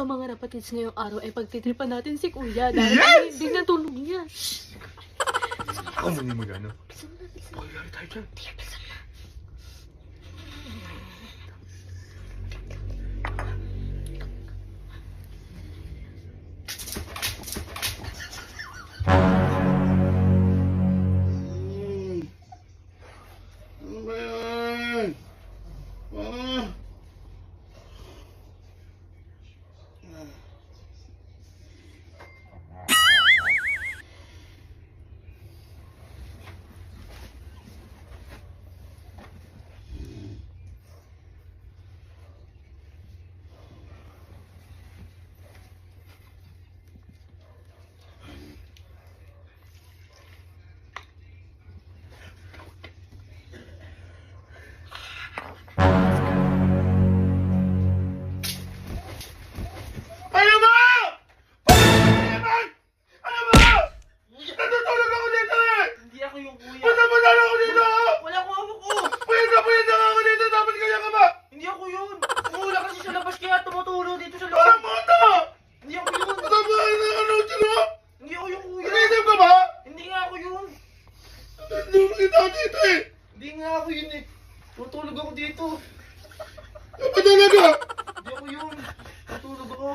So mga rapatids, ngayong araw ay pagtitripan natin si Kuya dahil hindi natulog niya. Ako muna mag-ano. Pagkari tayo dyan. Ano ba yan? Ah! Ano ba? Ano ba? Natutulog ako dito eh! Hindi ako yung kuya. Punta ako dito! Wala akong hawak ko. Puyat na ako dito! Dapat kaya ka ba? Hindi ako yun. Wala kasi sa labas kaya tumutulog dito sa Parang loob. mga ito! Hindi ako yun. Dapat ano sino? Hindi ako yung kuya. Naisip ka ba? Hindi nga ako yun. Nandun kita dito eh! Hindi nga ako yun eh. Tutulog ako dito. Dapat talaga! Hindi ako yun. Tutulog ako.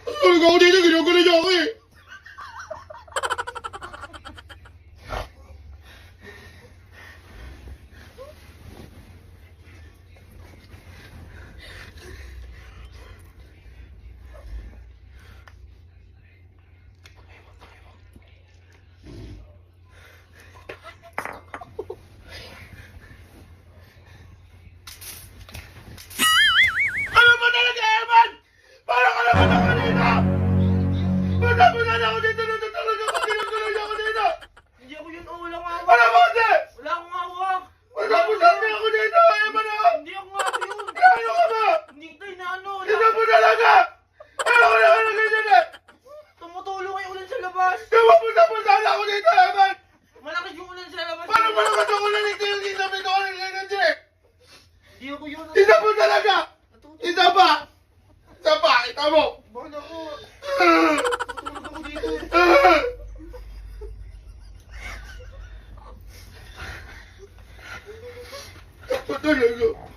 Tulog ako dito! Ginugulo niyo ako eh! Ano ba talaga, Eman? Parang ka naman ako dito! Punta ako dito! Natutulog ako! Ginugulo niyo ako dito! Hindi ako yun. Oh, wala akong hawak. Ano ba kasi? Wala akong hawak. Punta ako dito! Eman ako! Hindi ako nga ako yun. Ano ka ba? Hindi tayo na ano. Dito po talaga! Ano ko na ganyan eh! Tumutulong yung ulan sa labas. Diba punta na ako dito, Eman! Malakas yung ulan sa labas. Paano ba naman ako nalito yung sabi ko ako ganyan eh? Hindi ako yun. Dito po talaga! Isa pa! Isa pa! Kita mo! Bakit ako? Tutulog ako dito. Tutulog ako.